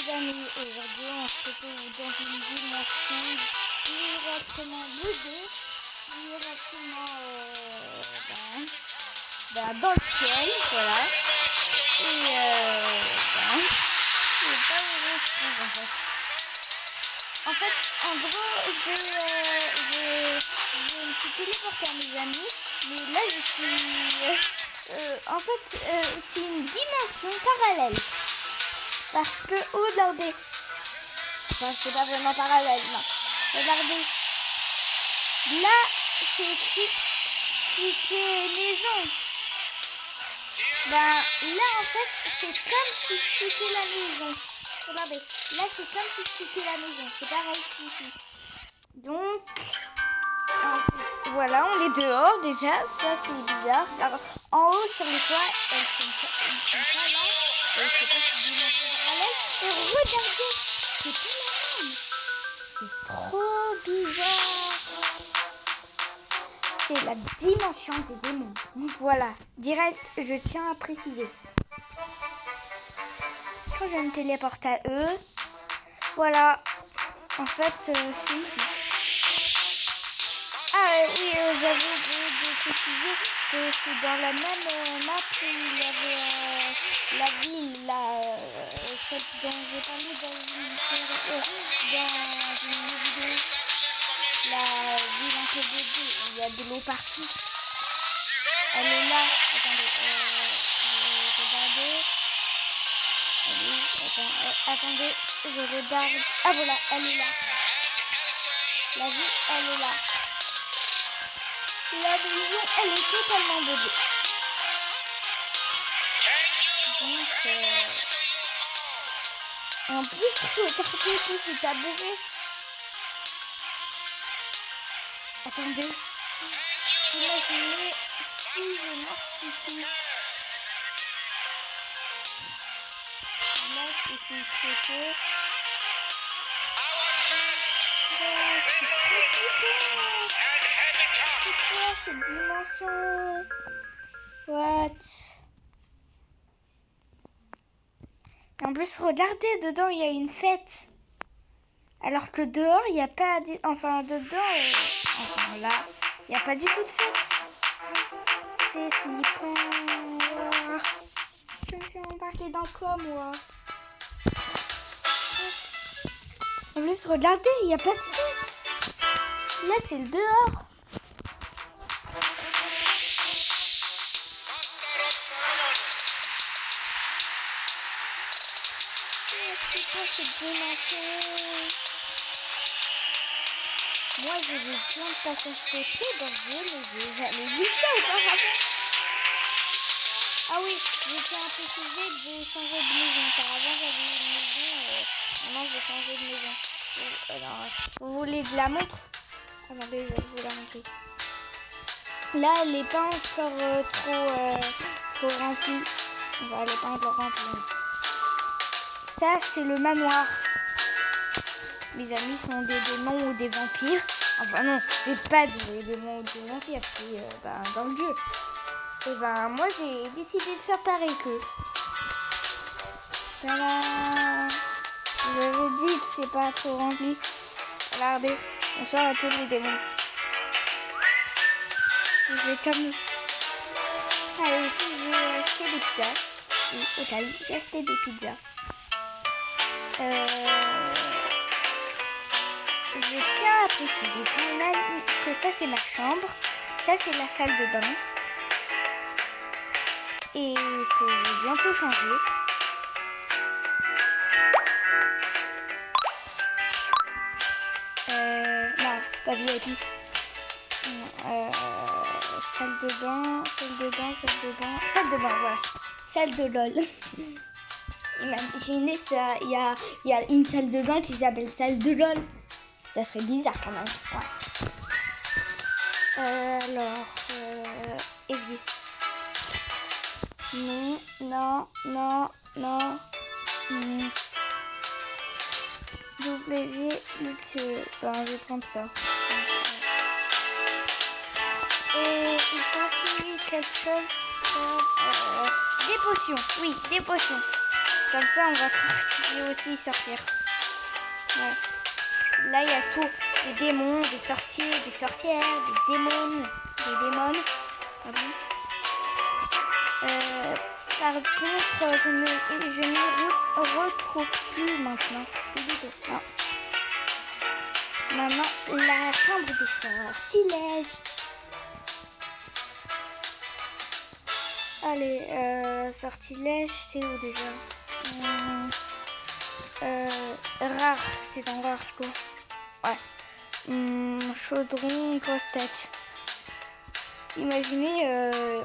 les amis, aujourd'hui on se retrouve dans une dimension directement bleue, directement dans le ciel, voilà. Et je sais pas où je trouve en fait. En gros, je me suis téléportée à mes amis, mais là je suis... c'est une dimension parallèle. Parce que, regardez, enfin, c'est pas vraiment parallèle, non. Regardez, là, c'est écrit quitter maison. Ben, là, en fait, c'est comme si je quittais la maison. Regardez, là, c'est comme si je quittais la maison. C'est pareil ici. Donc, ensuite, voilà, on est dehors déjà. Ça, c'est bizarre. Alors, en haut, sur les toits, elles sont pas là. Et c'est pas si dimension parallèle. Et regardez, c'est pas la même. C'est trop bizarre. C'est la dimension des démons. Voilà, direct, je tiens à préciser. Quand je me téléporte à eux, voilà, en fait, je suis ici. Ah oui, j'avais oublié de préciser que c'est dans la même map où il y avait la ville, celle dont j'ai parlé dans une vidéo. La ville un peu bébé, il y a de l'eau partout. Elle est là. Attendez, regardez. Attendez, je regarde. Ah voilà, elle est là. La ville, elle est là. La maison, elle est totalement bébé. Donc, en plus, regardez tous ces tabourets. Attendez. Imaginez si je marche ici. Là, c'est sauté. C'est trop flippant. C'est quoi cette dimension? What? Et en plus, regardez, dedans, il y a une fête. Alors que dehors, il n'y a pas du... Enfin, dedans, enfin là, il n'y a pas du tout de fête. C'est flippant. Wow. Je me suis embarquée dans quoi, moi? En plus, regardez, il n'y a pas de fête. Là, c'est le dehors. C'est quoi cette dimension? Moi, j'ai vu plein de passages secrets dans le jeu, mais j'ai jamais vu ça auparavant. Ah oui, je tiens à préciser que j'ai changé de maison, car avant j'avais une maison, maintenant j'ai changé de maison. Alors, vous voulez de la montre? Attendez, je vais vous la montrer. Là, elle n'est pas encore trop remplie. Enfin, elle n'est pas encore remplie. Ça, c'est le manoir. Mes amis sont des démons ou des vampires. Enfin non, c'est pas des démons ou des vampires, c'est dans le jeu. Et moi j'ai décidé de faire pareil qu'eux. Voilà. Je vous dis que c'est pas trop rempli. Regardez, bonsoir à tous les démons. Je vais comme... Allez, ici j'ai acheté des pizzas. Oui, au cas où, j'ai acheté des pizzas. Je tiens à préciser que ça c'est ma chambre, ça c'est la salle de bain et que je vais bientôt changer. Non, pas VIP. Salle de bain, voilà. Salle de LOL. Imaginez ça, il y a une salle de bain qui s'appelle salle de LOL. Ça serait bizarre quand même. Ouais. Alors, évier. Non. W, luxueux. Je vais prendre ça. Et il faut aussi quelque chose. Des potions. Oui, des potions. Comme ça, on va je vais aussi sortir. Ouais. Là, il y a tout. Des démons, des sorciers, des sorcières, des démons. Pardon. Par contre, je m'y retrouve plus maintenant. Plus du tout. Non. Maintenant, la chambre des sortilèges. Allez, sortilège, c'est où déjà? Rare, c'est dans rare, je crois. Ouais. Chaudron, grosse tête. Imaginez,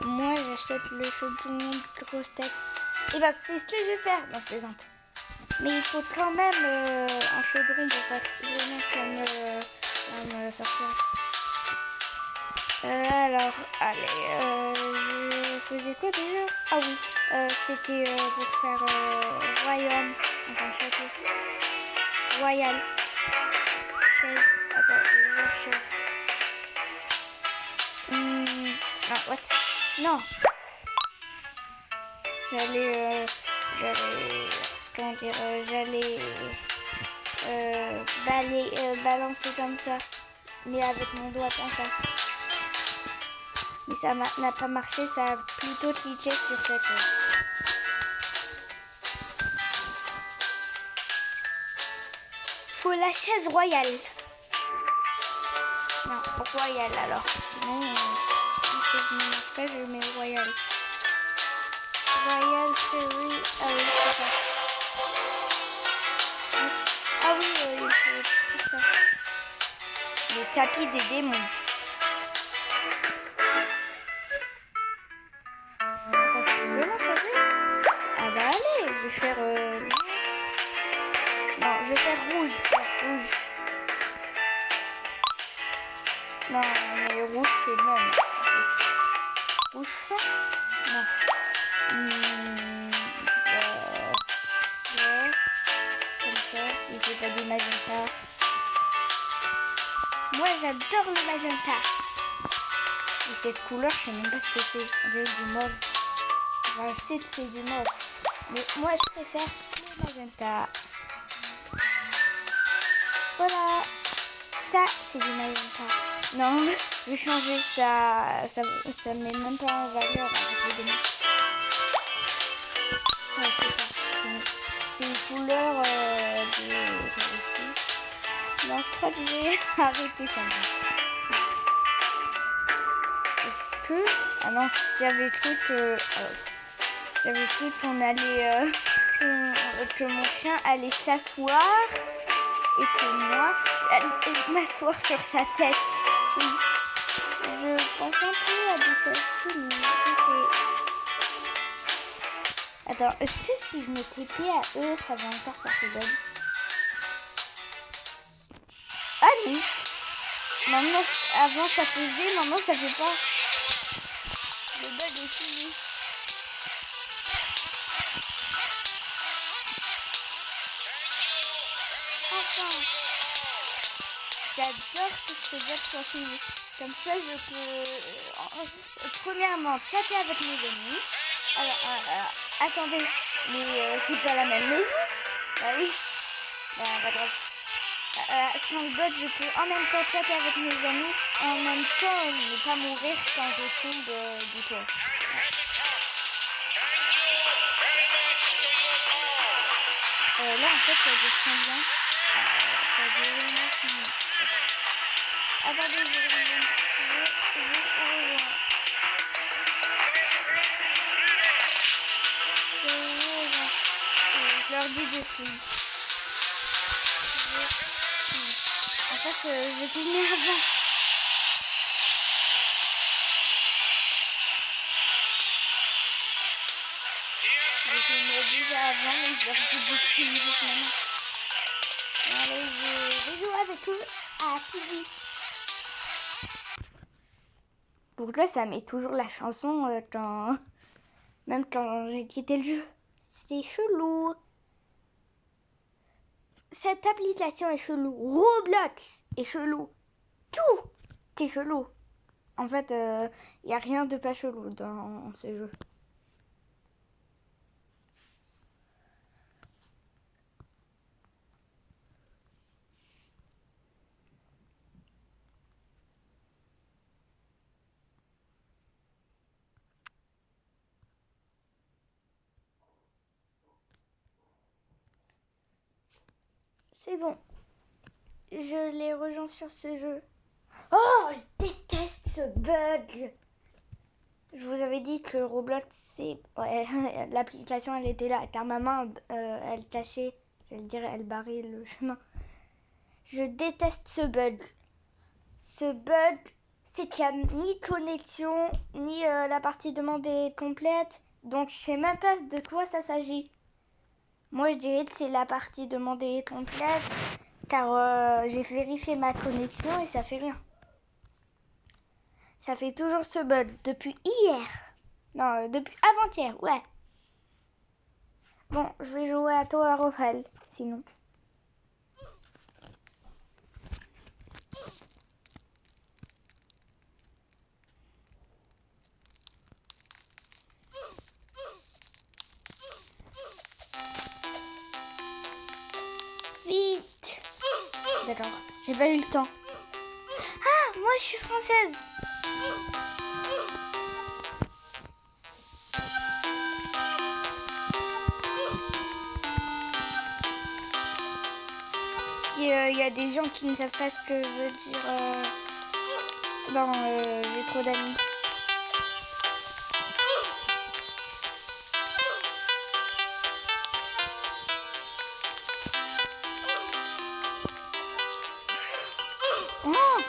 moi j'achète le chaudron grosse tête. Et bah c'est ce que je vais faire. Non, je plaisante. Mais il faut quand même un chaudron pour faire vraiment comme sortir. Alors, allez, je faisais quoi déjà? Ah oui, c'était pour faire royaume, enfin château. Royal. Chaise. Attends, je vais voir chaise. Ah, what? Non. J'allais, comment dire, balancer comme ça, mais avec mon doigt comme ça. Mais ça n'a pas marché, ça a plutôt cliqué sur cette chose. Faut la chaise royale. Non, royale alors. Sinon, si je ne marche pas, je mets royal. Royal Cherry. Ah oui, c'est ça. Ah oui, il faut tout ça. Le tapis des démons. Attends, je peux vraiment choisir? Ah bah allez, je vais faire... Non, je vais faire rouge. Rouge. Non, mais rouge c'est le même. Rouge ça? Non. Ouais. Comme ça. Et j'ai pas du magenta. Moi j'adore le magenta. Et cette couleur, je sais même pas ce que c'est. On dirait du mauve. Enfin, je sais que c'est du mauve. Mais moi je préfère le magenta. Voilà. Ça, c'est du magenta. Non, je vais changer. Ça met même pas en valeur avec les démons. Ouais, c'est ça. C'est une couleur de ici. Non, je crois que je vais arrêter ça. Est-ce que... Ah non, j'avais cru qu'on allait... que mon chien allait s'asseoir et que moi, j'allais m'asseoir sur sa tête. Oui. Je pense un peu à des choses cheloues. Je sais. Attends, est-ce que si je mets TP à eux, ça va encore faire ce bug? Ah non. Maintenant, avant ça faisait, maintenant ça fait pas. Le bug est fini. Enfin. J'adore que ce bug soit fini. Comme ça, je peux premièrement chatter avec mes amis. Alors, attendez, mais c'est pas la même musique. Bah oui. Bah, pas grave. Sans le bot, je peux en même temps chatter avec mes amis et en même temps ne pas mourir quand je tombe du toit. Là, en fait, ça dure combien? Ça dure 9 minutes. Attendez, je reviens. Je leur dis de filmer. En fait, je filmais avant. Je filmais déjà avant, mais je leur dis de filmer maintenant. Allez, je vais jouer avec eux à Piggy. Pourquoi ça met toujours la chanson même quand j'ai quitté le jeu? C'est chelou. Cette application est chelou. Roblox est chelou. Tout est chelou. En fait, il n'y a rien de pas chelou dans ce jeu. C'est bon. Je les rejoins sur ce jeu. Oh, je déteste ce bug. Je vous avais dit que Roblox, c'est... Ouais, l'application, elle était là, car ma main, elle cachait, j'allais dire, elle barrait le chemin. Je déteste ce bug. Ce bug, c'est qu'il n'y a ni connexion, ni la partie demandée complète. Donc, je sais même pas de quoi ça s'agit. Moi, je dirais que c'est la partie demandée complète, car j'ai vérifié ma connexion et ça fait rien. Ça fait toujours ce bug depuis hier. Non, depuis avant-hier, ouais. Bon, je vais jouer à Tower of Hell, sinon. Vite! D'accord, j'ai pas eu le temps. Ah, moi je suis française. Si y a des gens qui ne savent pas ce que veut dire... Non, j'ai trop d'amis. Oh!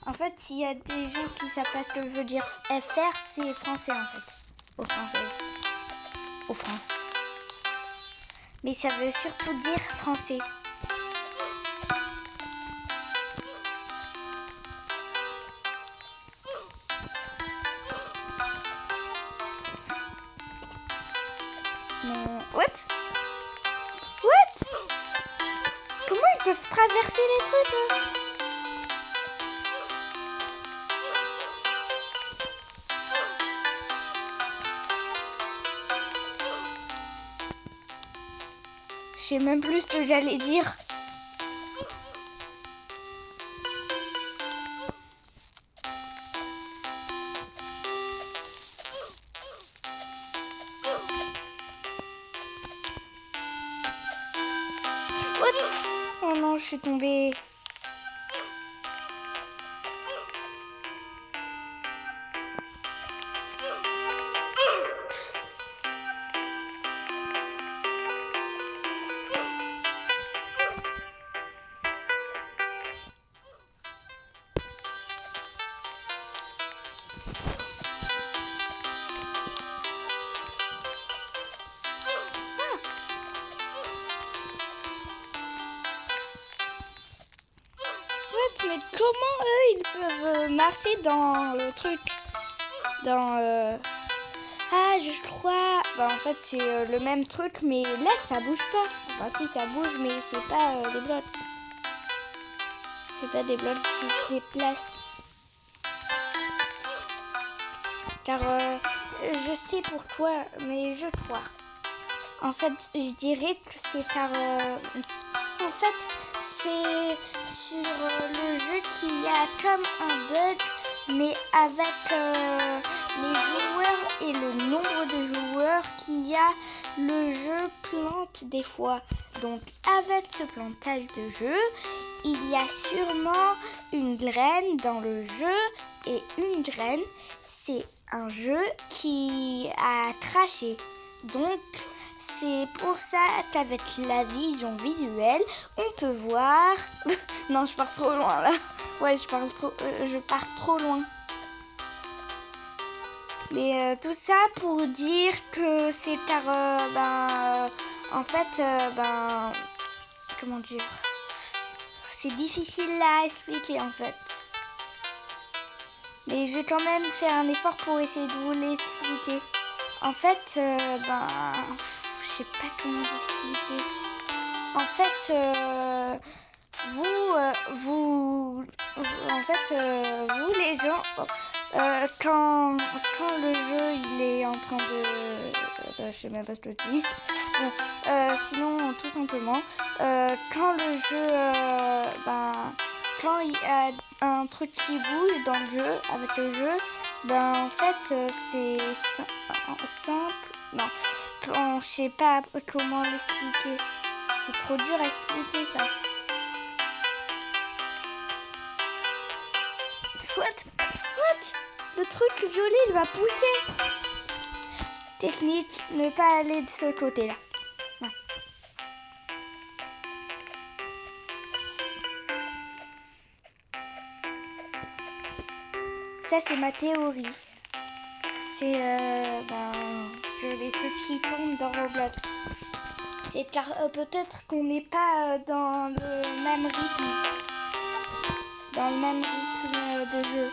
En fait, s'il y a des gens qui savent pas ce que veut dire FR, c'est français en fait. Aux Françaises. Aux France. Mais ça veut surtout dire français. Mais... What? Comment ils peuvent traverser les trucs hein? Je sais même plus ce que j'allais dire. What? Oh non, je suis tombée. Mais comment eux ils peuvent marcher dans le truc? Dans Ah, je crois. Bah, en fait, c'est le même truc, mais là ça bouge pas. Enfin, si ça bouge, mais c'est pas des blocs. C'est pas des blocs qui se déplacent. Car je sais pourquoi, mais je crois. En fait, je dirais que c'est car. En fait, c'est sur le jeu qu'il y a comme un bug, mais avec les joueurs et le nombre de joueurs qu'il y a, le jeu plante des fois. Donc, avec ce plantage de jeu, il y a sûrement une graine dans le jeu, et une graine, c'est un jeu qui a craché. Donc, c'est pour ça qu'avec la vision visuelle, on peut voir... Non, je pars trop loin là. Ouais, je pars trop loin. Mais tout ça pour dire que c'est car... en fait, comment dire? C'est difficile à expliquer en fait. Mais je vais quand même faire un effort pour essayer de vous l'expliquer. En fait, je sais pas comment vous expliquer. En fait, vous les gens, quand le jeu il est en train de, je sais même pas ce que je dis. Bon, sinon tout simplement, quand le jeu, quand il y a un truc qui bouge dans le jeu, avec le jeu, Ben en fait c'est simple. Non, je sais pas comment l'expliquer. C'est trop dur à expliquer ça. What? Le truc violet il va pousser. Technique, ne pas aller de ce côté-là. Ouais. Ça c'est ma théorie. C'est des trucs qui tombent dans Roblox. C'est car peut-être qu'on n'est pas dans le même rythme. Dans le même rythme de jeu.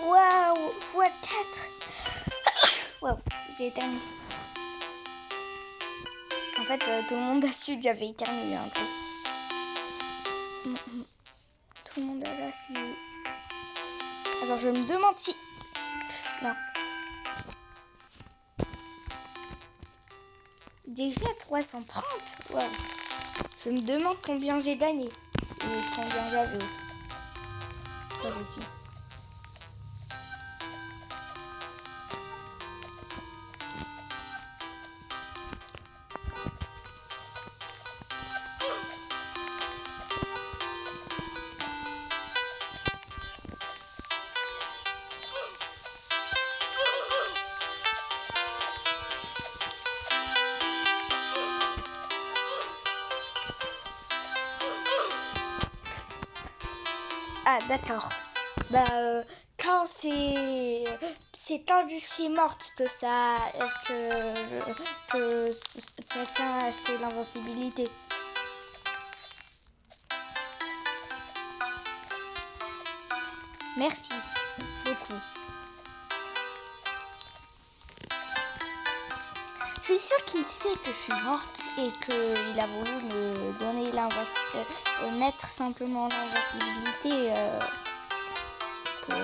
Waouh, x4. Waouh, j'ai éternué. En fait, tout le monde a su que j'avais éternué un peu. Tout le monde a su. Alors, je me demande si... Non. Déjà 330. Waouh. Je me demande combien j'ai gagné. Et combien j'avais aussi. Ça, je suis. Ah, d'accord. Quand c'est quand je suis morte que quelqu'un a acheté l'invincibilité. Merci beaucoup. Je suis sûre qu'il sait que je suis morte et qu'il a voulu me donner mettre simplement l'invincibilité pour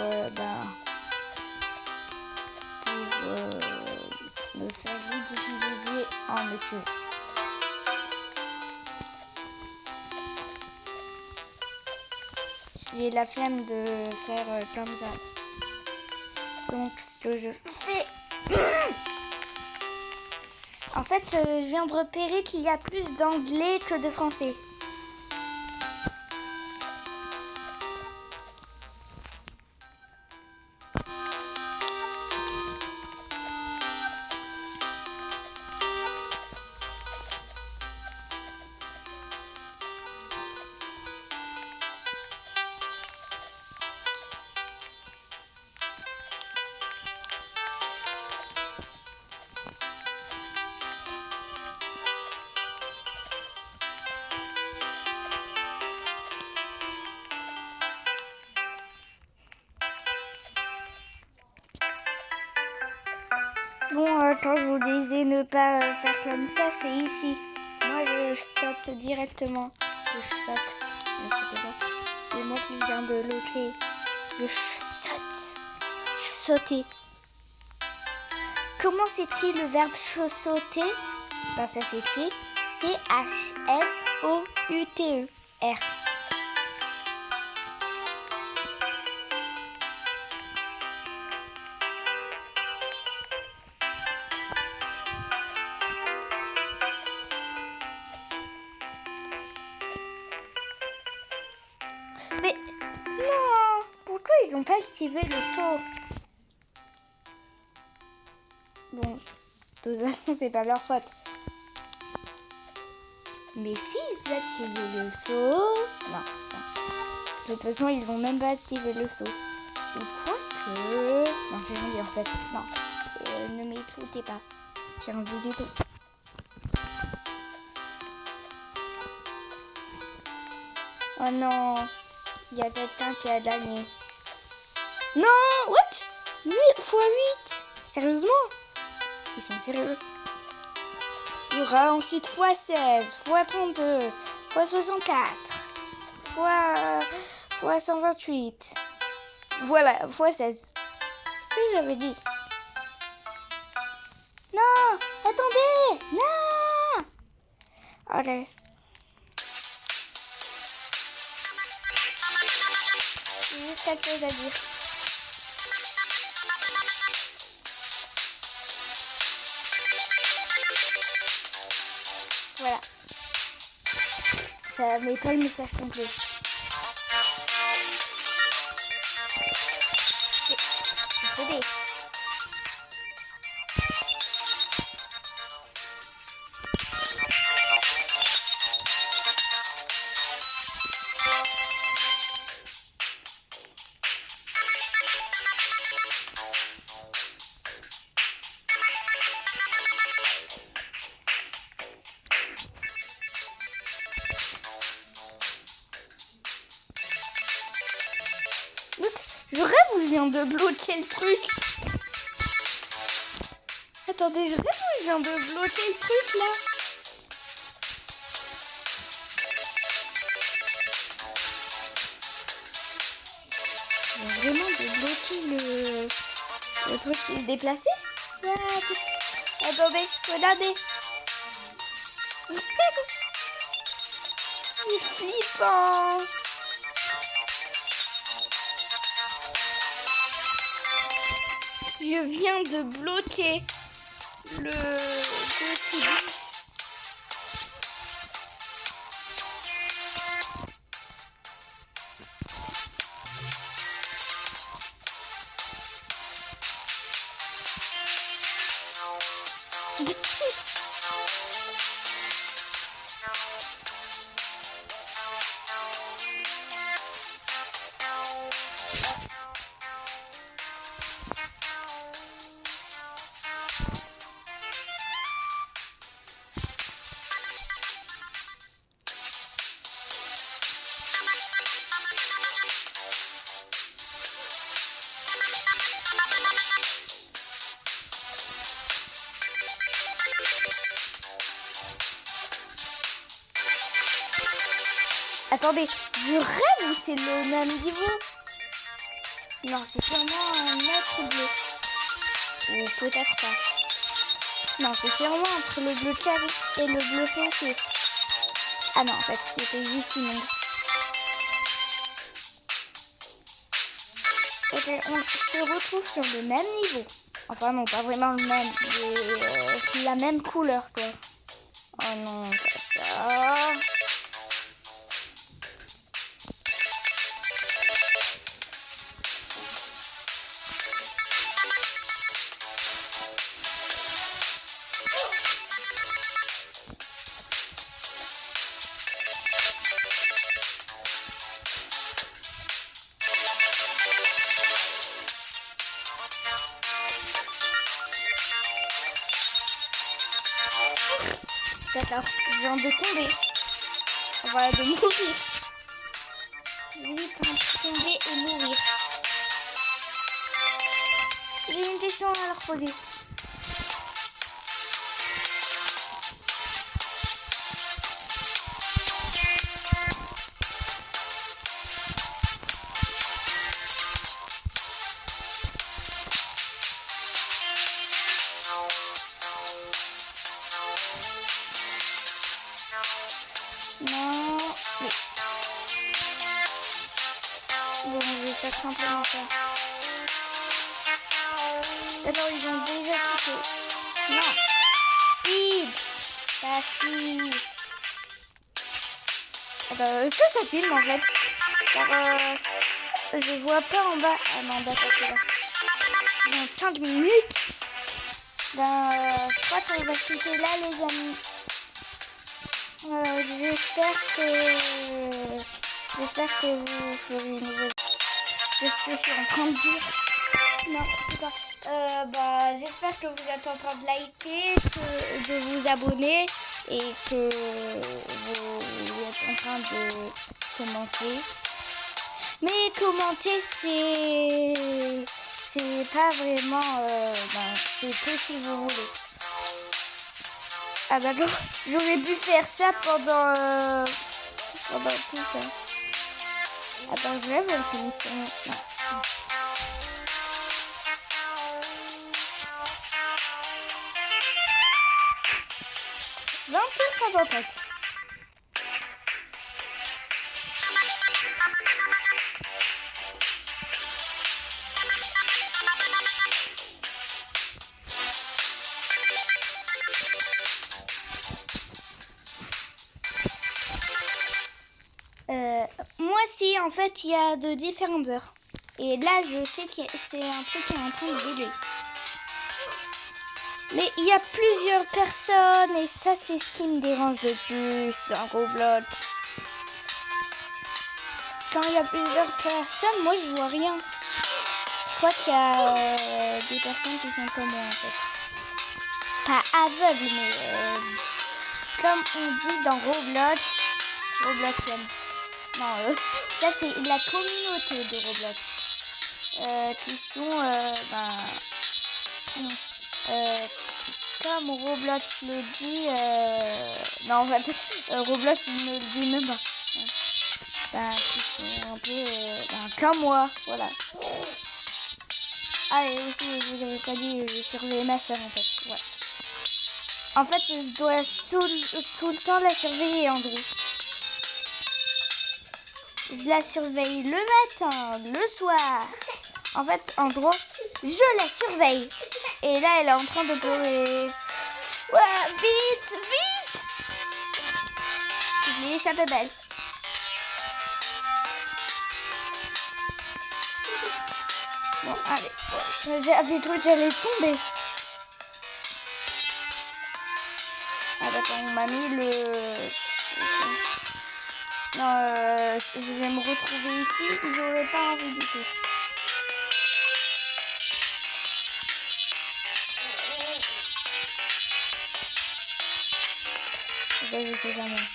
me faire ridiculiser en me tuant. J'ai la flemme de faire comme ça. Donc ce que je fais... En fait, je viens de repérer qu'il y a plus d'anglais que de français. Bon, quand je vous disais ne pas faire comme ça, c'est ici. Moi, je saute directement. Je saute. C'est moi qui viens de le créer. Je saute. Sauter. Comment s'écrit le verbe sauter? Ben, ça s'écrit C-H-S-O-U-T-E-R. Mais non, ils ont pas activé le saut? Bon, de toute façon, c'est pas leur faute. Mais s'ils activaient le saut... Non. De toute façon, ils vont même pas activer le saut. Ou quoi que... Non, j'ai rien dit en fait. Non, ne m'écoutez pas. J'ai rien dit du tout. Oh non, il y a quelqu'un qui a gagné. Non, what? 8 x 8? Sérieusement? Ils sont sérieux. Il y aura ensuite x 16, x 32, x 64, x 128. Voilà, x 16. C'est ce que j'avais dit. Non, attendez, non. Allez. J'ai juste quelque chose à dire. Voilà. Ça met pas le message complet. Désolé. Je rêve ou je viens de bloquer le truc? Attendez, je rêve ou je viens de bloquer le truc là? Je viens vraiment de bloquer le truc qui est déplacé? What? Attendez, regardez. C'est flippant. Je viens de bloquer le truc. Attendez, je rêve ou c'est le même niveau? Non, c'est sûrement un autre bleu. Ou peut-être pas. Non, c'est sûrement entre le bleu clair et le bleu foncé. Ah non, en fait, c'était juste une ombre. Ok, on se retrouve sur le même niveau. Enfin non, pas vraiment le même, mais la même couleur quoi. Oh non, pas ça. D'accord, je viens de tomber. Enfin, de mourir. Vite, tomber et mourir. J'ai une question à leur poser. Non, oui. Bon, je vais faire simplement ça. D'abord, ils ont déjà quitté. Non. Speed. Pas speed. Est-ce que ça filme en fait? Car, Je vois pas en bas. Ah non, d'accord, c'est là. Dans 5 minutes. Je crois qu'on va se quitter là, les amis. J'espère que vous ferez une nouvelle. Qu'est-ce que je suis en train de dire? Non, c'est pas. J'espère que vous êtes en train de liker, de vous abonner et que vous êtes en train de commenter. Mais commenter, c'est pas vraiment. C'est que si vous voulez. Ah d'accord, j'aurais dû faire ça pendant tout ça. Attends, je vais voir si ils sont... Non. 20h57. Moi aussi, en fait, il y a de différentes heures. Et là, je sais que c'est un truc qui est en train de bouger. Mais il y a plusieurs personnes et ça, c'est ce qui me dérange le plus dans Roblox. Quand il y a plusieurs personnes, moi, je vois rien. Je crois qu'il y a des personnes qui sont comme moi, en fait. Pas aveugles, mais comme on dit dans Robloxienne. Non, ça c'est la communauté de Roblox. Qui sont, comme Roblox le dit, non en fait, Roblox ne le dit même pas. Qui sont un peu, comme moi, voilà. Ah et aussi, je vous avais pas dit, je surveille ma soeur en fait, ouais. En fait, je dois tout le temps la surveiller, Andrew. Je la surveille le matin, le soir. En fait, en gros, je la surveille. Et là, elle est en train de pleurer. Ouais, vite, vite! Je l'ai échappé belle. Bon, allez. J'avais cru que j'allais tomber. Ah d'accord, on m'a mis le... Non, je vais me retrouver ici. J'aurais pas envie du tout. Je sais jamais.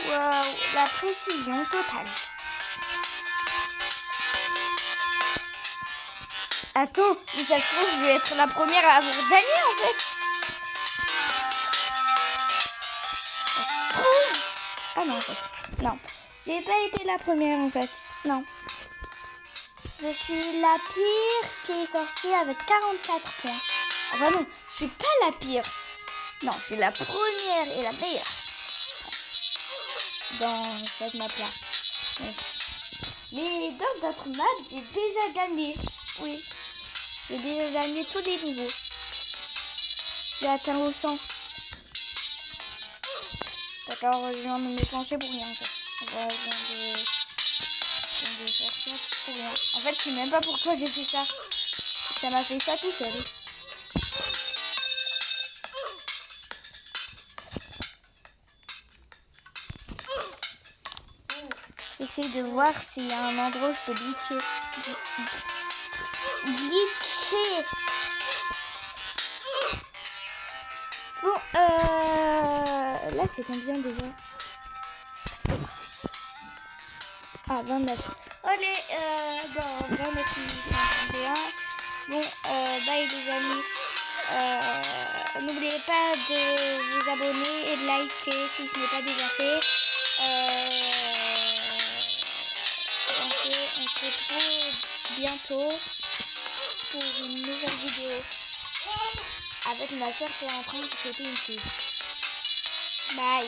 Waouh, la précision totale. Attends, mais ça se trouve, je vais être la première à avoir gagné en fait. Ça se trouve. Ah non, en fait. Non. J'ai pas été la première en fait. Non. Je suis la pire qui est sortie avec 44 points. Enfin non, je suis pas la pire. Non, je suis la première et la meilleure. Dans cette map-là. Oui. Mais dans d'autres maps, j'ai déjà gagné. Oui. J'ai déjà gagné tous les niveaux. J'ai atteint le 100. D'accord, je viens de me pencher pour rien en fait. Je viens de faire ça pour rien. En fait, je sais même pas pourquoi j'ai fait ça. Ça m'a fait ça tout seul. J'essaie de voir s'il y a un endroit où je peux glitcher. Glitcher. Bon, là c'est combien déjà? Ah, 29. Allez, 29 minutes 51. Bon, bye les amis. N'oubliez pas de vous abonner et de liker si ce n'est pas déjà fait. On se retrouve bientôt. pour une nouvelle vidéo avec ma soeur qui est en train de fêter une fille. Bye.